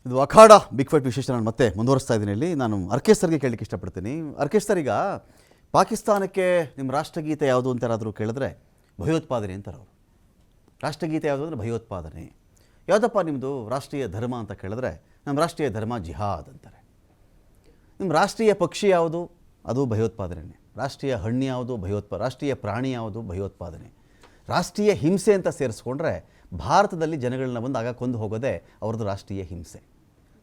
ಇದು ಅಖಾಡ big fight ವಿಶೇಷ ನಾನು ಮತ್ತೆ ಮುಂದುವರಿಸ್ತಾ ಇದ್ದೀನಿ. ಇಲ್ಲಿ ನಾನು ಅರ್ಕೇಶ್ ಸರ್ಗೆ ಕೇಳಲಿಕ್ಕೆ ಇಷ್ಟಪಡ್ತೀನಿ. ಅರ್ಕೇಶ್ ಸರ್, ಈಗ ಪಾಕಿಸ್ತಾನಕ್ಕೆ ನಿಮ್ಮ ರಾಷ್ಟ್ರಗೀತೆ ಯಾವುದು ಅಂತ ಯಾರಾದರೂ ಕೇಳಿದ್ರೆ ಭಯೋತ್ಪಾದನೆ ಅಂತಾರೆ ಅವರು. ರಾಷ್ಟ್ರಗೀತೆ ಯಾವುದು ಅಂದರೆ ಭಯೋತ್ಪಾದನೆ. ಯಾವುದಪ್ಪ ನಿಮ್ಮದು ರಾಷ್ಟ್ರೀಯ ಧರ್ಮ ಅಂತ ಕೇಳಿದ್ರೆ ನಮ್ಮ ರಾಷ್ಟ್ರೀಯ ಧರ್ಮ ಜಿಹಾದ್ ಅಂತಾರೆ. ನಿಮ್ಮ ರಾಷ್ಟ್ರೀಯ ಪಕ್ಷಿ ಯಾವುದು? ಅದು ಭಯೋತ್ಪಾದನೆ. ರಾಷ್ಟ್ರೀಯ ಹಣ್ಣು ಯಾವುದು? ರಾಷ್ಟ್ರೀಯ ಪ್ರಾಣಿ ಯಾವುದು? ಭಯೋತ್ಪಾದನೆ. ರಾಷ್ಟ್ರೀಯ ಹಿಂಸೆ ಅಂತ ಸೇರಿಸ್ಕೊಂಡ್ರೆ ಭಾರತದಲ್ಲಿ ಜನಗಳನ್ನ ಬಂದು ಆಗ ಕೊಂದು ಹೋಗೋದೇ ಅವ್ರದ್ದು ರಾಷ್ಟ್ರೀಯ ಹಿಂಸೆ.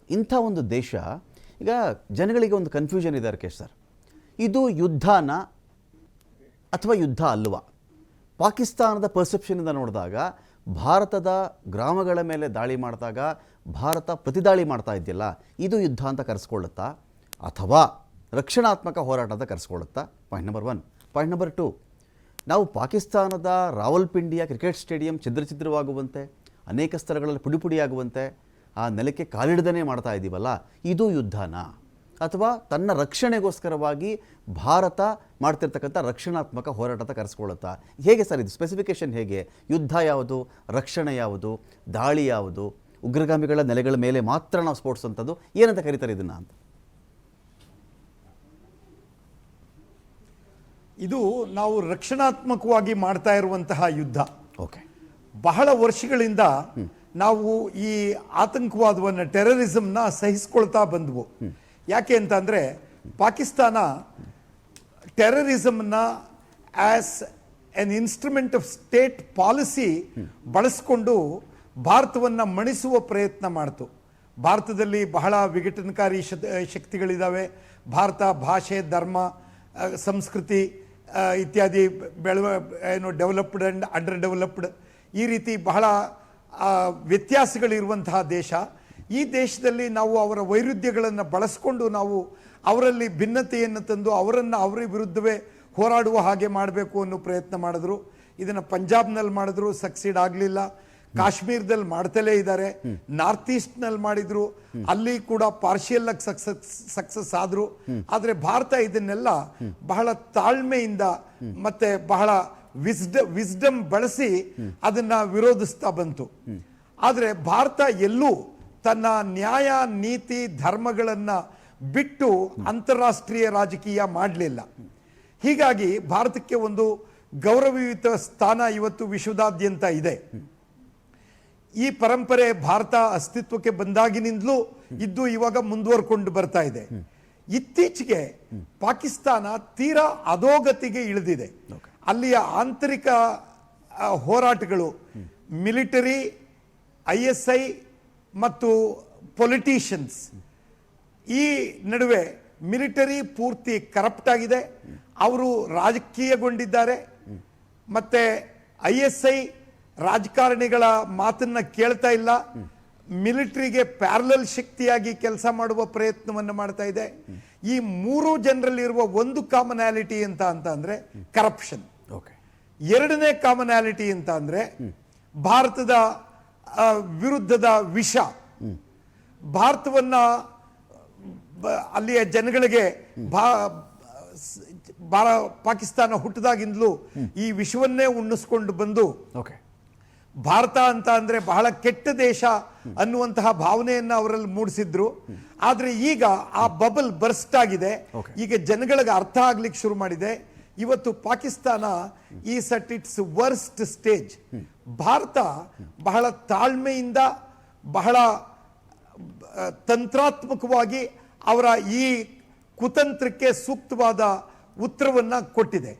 ಇಂಥ ಒಂದು ದೇಶ, ಈಗ ಜನಗಳಿಗೆ ಒಂದು ಕನ್ಫ್ಯೂಷನ್ ಇದೆ ಅರ್ಕೇಶ್ ಸರ್, ಇದು ಯುದ್ಧನ ಅಥವಾ ಯುದ್ಧ ಅಲ್ವಾ? ಪಾಕಿಸ್ತಾನದ ಪರ್ಸೆಪ್ಷನಿಂದ ನೋಡಿದಾಗ ಭಾರತದ ಗ್ರಾಮಗಳ ಮೇಲೆ ದಾಳಿ ಮಾಡಿದಾಗ ಭಾರತ ಪ್ರತಿದಾಳಿ ಮಾಡ್ತಾ ಇದೆಯಲ್ಲ, ಇದು ಯುದ್ಧ ಅಂತ ಕರೆಸ್ಕೊಳ್ಳುತ್ತಾ ಅಥವಾ ರಕ್ಷಣಾತ್ಮಕ ಹೋರಾಟ ಅಂತ ಕರೆಸ್ಕೊಳ್ಳುತ್ತಾ? Point number 1. ಪಾಯಿಂಟ್ ನಂಬರ್ 2, ನಾವು ಪಾಕಿಸ್ತಾನದ ರಾವಲ್ಪಿಂಡಿಯ ಕ್ರಿಕೆಟ್ ಸ್ಟೇಡಿಯಂ ಛಿದ್ರವಾಗುವಂತೆ, ಅನೇಕ ಸ್ಥಳಗಳಲ್ಲಿ ಪುಡಿಯಾಗುವಂತೆ ಆ ನೆಲಕ್ಕೆ ಕಾಲಿಡದೇ ಮಾಡ್ತಾ ಇದ್ದೀವಲ್ಲ, ಇದು ಯುದ್ಧನಾ? ಅಥವಾ ತನ್ನ ರಕ್ಷಣೆಗೋಸ್ಕರವಾಗಿ ಭಾರತ ಮಾಡ್ತಿರ್ತಕ್ಕಂಥ ರಕ್ಷಣಾತ್ಮಕ ಹೋರಾಟ ಅಂತ ಕರೆಸ್ಕೊಳ್ಳುತ್ತಾ? ಹೇಗೆ ಸರ್ ಇದು ಸ್ಪೆಸಿಫಿಕೇಷನ್ ಹೇಗೆ? ಯುದ್ಧ ಯಾವುದು, ರಕ್ಷಣೆ ಯಾವುದು, ದಾಳಿ ಯಾವುದು, ಉಗ್ರಗಾಮಿಗಳ ನೆಲೆಗಳ ಮೇಲೆ ಮಾತ್ರ ನಾವು ಸ್ಪೋರ್ಟ್ಸ್ ಅಂತದ್ದು ಏನಂತ ಕರೀತಾರೆ ಇದನ್ನು ಅಂತ? ಇದು ನಾವು ರಕ್ಷಣಾತ್ಮಕವಾಗಿ ಮಾಡ್ತಾ ಇರುವಂತಹ ಯುದ್ಧ. ಓಕೆ, ಬಹಳ ವರ್ಷಗಳಿಂದ ನಾವು ಈ ಆತಂಕವಾದವನ್ನು, ಟೆರರಿಸಂನ ಸಹಿಸ್ಕೊಳ್ತಾ ಬಂದ್ವು. ಯಾಕೆ ಅಂತಂದ್ರೆ ಪಾಕಿಸ್ತಾನ ಟೆರರಿಸಂನ as an instrument of state policy ಬಳಸ್ಕೊಂಡು ಭಾರತವನ್ನು ಮಣಿಸುವ ಪ್ರಯತ್ನ ಮಾಡ್ತು. ಭಾರತದಲ್ಲಿ ಬಹಳ ವಿಘಟನಕಾರಿ ಶಕ್ತಿಗಳಿದ್ದಾವೆ. ಭಾರತ ಭಾಷೆ, ಧರ್ಮ, ಸಂಸ್ಕೃತಿ ಇತ್ಯಾದಿ ಡೆವಲಪ್ಡ್ ಆ್ಯಂಡ್ ಅಂಡರ್ ಡೆವಲಪ್ಡ್, ಈ ರೀತಿ ಬಹಳ ವ್ಯತ್ಯಾಸಗಳಿರುವಂತಹ ದೇಶ. ಈ ದೇಶದಲ್ಲಿ ನಾವು ಅವರ ವೈರುಧ್ಯಗಳನ್ನು ಬಳಸ್ಕೊಂಡು ನಾವು ಅವರಲ್ಲಿ ಭಿನ್ನತೆಯನ್ನು ತಂದು ಅವರನ್ನು ಅವರ ವಿರುದ್ಧವೇ ಹೋರಾಡುವ ಹಾಗೆ ಮಾಡಬೇಕು ಅನ್ನೋ ಪ್ರಯತ್ನ ಮಾಡಿದ್ರು. ಇದನ್ನು ಪಂಜಾಬ್ನಲ್ಲಿ ಮಾಡಿದ್ರು, ಸಕ್ಸೀಡ್ ಆಗಲಿಲ್ಲ. ಕಾಶ್ಮೀರದಲ್ಲಿ ಮಾಡ್ತಲೇ ಇದ್ದಾರೆ. ನಾರ್ತ್ ಈಸ್ಟ್ನಲ್ಲಿ ಮಾಡಿದ್ರು, ಅಲ್ಲಿ ಕೂಡ ಪಾರ್ಷಿಯಲ್ ಆಗಿ ಸಕ್ಸಸ್ ಆದ್ರು. ಆದರೆ ಭಾರತ ಇದನ್ನೆಲ್ಲ ಬಹಳ ತಾಳ್ಮೆಯಿಂದ ಮತ್ತೆ ಬಹಳ ವಿಸ್ಡಮ್ ಬಳಸಿ ಅದನ್ನ ವಿರೋಧಿಸ್ತಾ ಬಂತು. ಆದರೆ ಭಾರತ ಎಲ್ಲೂ ತನ್ನ ನ್ಯಾಯ, ನೀತಿ, ಧರ್ಮಗಳನ್ನ ಬಿಟ್ಟು ಅಂತಾರಾಷ್ಟ್ರೀಯ ರಾಜಕೀಯ ಮಾಡಲಿಲ್ಲ. ಹೀಗಾಗಿ ಭಾರತಕ್ಕೆ ಒಂದು ಗೌರವಯುತ ಸ್ಥಾನ ಇವತ್ತು ವಿಶ್ವದಾದ್ಯಂತ ಇದೆ. ಈ ಪರಂಪರೆ ಭಾರತ ಅಸ್ತಿತ್ವಕ್ಕೆ ಬಂದಾಗಿನಿಂದಲೂ ಇದ್ದು ಇವಾಗ ಮುಂದುವರ್ಕೊಂಡು ಬರ್ತಾ ಇದೆ. ಇತ್ತೀಚೆಗೆ ಪಾಕಿಸ್ತಾನ ತೀರಾ ಅಧೋಗತಿಗೆ ಇಳಿದಿದೆ. ಅಲ್ಲಿಯ ಆಂತರಿಕ ಹೋರಾಟಗಳು, ಮಿಲಿಟರಿ, ISI ಮತ್ತು ಪೊಲಿಟಿಷಿಯನ್ಸ್, ಈ ನಡುವೆ ಮಿಲಿಟರಿ ಪೂರ್ತಿ ಕರಪ್ಟ್ ಆಗಿದೆ, ಅವರು ರಾಜಕೀಯಗೊಂಡಿದ್ದಾರೆ. ಮತ್ತೆ ISI ರಾಜಕಾರಣಿಗಳ ಮಾತನ್ನ ಕೇಳ್ತಾ ಇಲ್ಲ, ಮಿಲಿಟರಿಗೆ ಪ್ಯಾರಲಲ್ ಶಕ್ತಿಯಾಗಿ ಕೆಲಸ ಮಾಡುವ ಪ್ರಯತ್ನವನ್ನು ಮಾಡ್ತಾ ಇದೆ. ಈ ಮೂರು ಜನರಲ್ಲಿರುವ ಒಂದು ಕಾಮನಾಲಿಟಿ ಅಂತ ಅಂದ್ರೆ ಕರಪ್ಷನ್. ಎರಡನೇ ಕಾಮನಾಲಿಟಿ ಅಂತ ಅಂದ್ರೆ ಭಾರತದ ವಿರುದ್ಧದ ವಿಷ. ಭಾರತವನ್ನ ಅಲ್ಲಿಯ ಜನಗಳಿಗೆ ಪಾಕಿಸ್ತಾನ ಹುಟ್ಟಿದಾಗಿಂದಲೂ ಈ ವಿಷವನ್ನೇ ಉಣ್ಣಿಸ್ಕೊಂಡು ಬಂದು ಭಾರತ ಅಂತ ಅಂದ್ರೆ ಬಹಳ ಕೆಟ್ಟ ದೇಶ ಅನ್ನುವಂತಹ ಭಾವನೆಯನ್ನ ಅವರಲ್ಲಿ ಮೂಡಿಸಿದ್ರು. ಆದ್ರೆ ಈಗ ಆ ಬಬಲ್ ಬರ್ಸ್ಟ್ ಆಗಿದೆ. ಈಗ ಜನಗಳಿಗೆ ಅರ್ಥ ಆಗ್ಲಿಕ್ಕೆ ಶುರು ಮಾಡಿದೆ. ಇವತ್ತು Pakistan is at it's worst stage. Bharat ಬಹಳ ತಾಳ್ಮೆಯಿಂದ, ಬಹಳ ತಂತ್ರಾತ್ಮಕವಾಗಿ ಅವರ ಈ ಕುತಂತ್ರಕ್ಕೆ ಸೂಕ್ತವಾದ ಉತ್ತರವನ್ನ ಕೊಟ್ಟಿದೆ.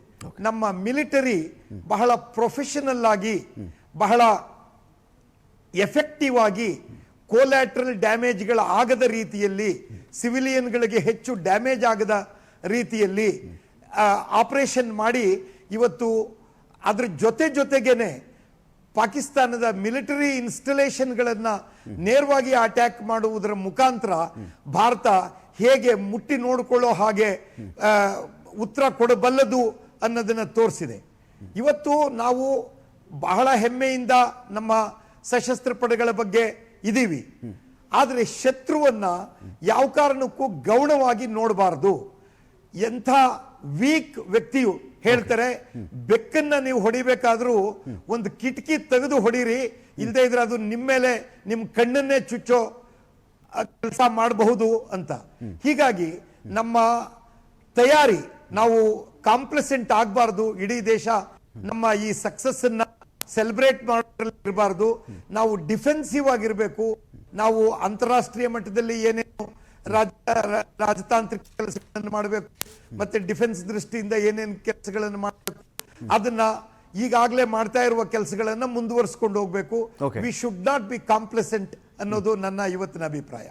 ನಮ್ಮ ಮಿಲಿಟರಿ ಬಹಳ ಪ್ರೊಫೆಷನಲ್ ಆಗಿ, ಬಹಳ ಎಫೆಕ್ಟಿವ್ ಆಗಿ, ಕೋಲ್ಯಾಟ್ರಲ್ ಡ್ಯಾಮೇಜ್ಗಳ ಆಗದ ರೀತಿಯಲ್ಲಿ, ಸಿವಿಲಿಯನ್ಗಳಿಗೆ ಹೆಚ್ಚು ಡ್ಯಾಮೇಜ್ ಆಗದ ರೀತಿಯಲ್ಲಿ ಆಪರೇಷನ್ ಮಾಡಿ ಇವತ್ತು ಅದ್ರ ಜೊತೆಗೇನೆ ಪಾಕಿಸ್ತಾನದ ಮಿಲಿಟರಿ ಇನ್ಸ್ಟಾಲೇಷನ್ಗಳನ್ನು ನೇರವಾಗಿ ಅಟ್ಯಾಕ್ ಮಾಡುವುದರ ಮುಖಾಂತರ ಭಾರತ ಹೇಗೆ ಮುಟ್ಟಿ ನೋಡಿಕೊಳ್ಳೋ ಹಾಗೆ ಉತ್ತರ ಕೊಡಬಲ್ಲದು ಅನ್ನೋದನ್ನ ತೋರಿಸಿದೆ. ಇವತ್ತು ನಾವು ಬಹಳ ಹೆಮ್ಮೆಯಿಂದ ನಮ್ಮ ಸಶಸ್ತ್ರ ಪಡೆಗಳ ಬಗ್ಗೆ ಇದೀವಿ. ಆದರೆ ಶತ್ರುವನ್ನ ಯಾವ ಕಾರಣಕ್ಕೂ ಗೌಣವಾಗಿ ನೋಡಬಾರದು. ಎಂಥ ವೀಕ್ ವ್ಯಕ್ತಿಯು ಹೇಳ್ತಾರೆ, ಬೆಕ್ಕನ್ನ ನೀವು ಹೊಡಿಬೇಕಾದ್ರೂ ಒಂದು ಕಿಟಕಿ ತೆಗೆದು ಹೊಡೀರಿ, ಇಲ್ಲದೆ ಇದ್ರೆ ಅದು ನಿಮ್ಮ ಮೇಲೆ ನಿಮ್ಮ ಕಣ್ಣನ್ನೇ ಚುಚ್ಚೋ ಕೆಲಸ ಮಾಡಬಹುದು ಅಂತ. ಹೀಗಾಗಿ ನಮ್ಮ ತಯಾರಿ, ನಾವು ಕಾಂಪ್ಲೆಸೆಂಟ್ ಆಗಬಾರ್ದು. ಇಡೀ ದೇಶ ನಮ್ಮ ಈ ಸಕ್ಸಸ್ ಅನ್ನ ಸೆಲೆಬ್ರೇಟ್ ಮಾಡಿರಬಾರ್ದು. ನಾವು ಡಿಫೆನ್ಸಿವ್ ಆಗಿರಬೇಕು. ನಾವು ಅಂತಾರಾಷ್ಟ್ರೀಯ ಮಟ್ಟದಲ್ಲಿ ಏನೇನು ರಾಜತಾಂತ್ರಿಕ ಕೆಲಸಗಳನ್ನು ಮಾಡಬೇಕು, ಮತ್ತೆ ಡಿಫೆನ್ಸ್ ದೃಷ್ಟಿಯಿಂದ ಏನೇನು ಕೆಲಸಗಳನ್ನು ಮಾಡಬೇಕು, ಅದನ್ನ ಈಗಾಗಲೇ ಮಾಡ್ತಾ ಇರುವ ಕೆಲಸಗಳನ್ನ ಮುಂದುವರಿಸಿಕೊಂಡು ಹೋಗ್ಬೇಕು. Okay. We should not be complacent ಅನ್ನೋದು ನನ್ನ ಇವತ್ತಿನ ಅಭಿಪ್ರಾಯ.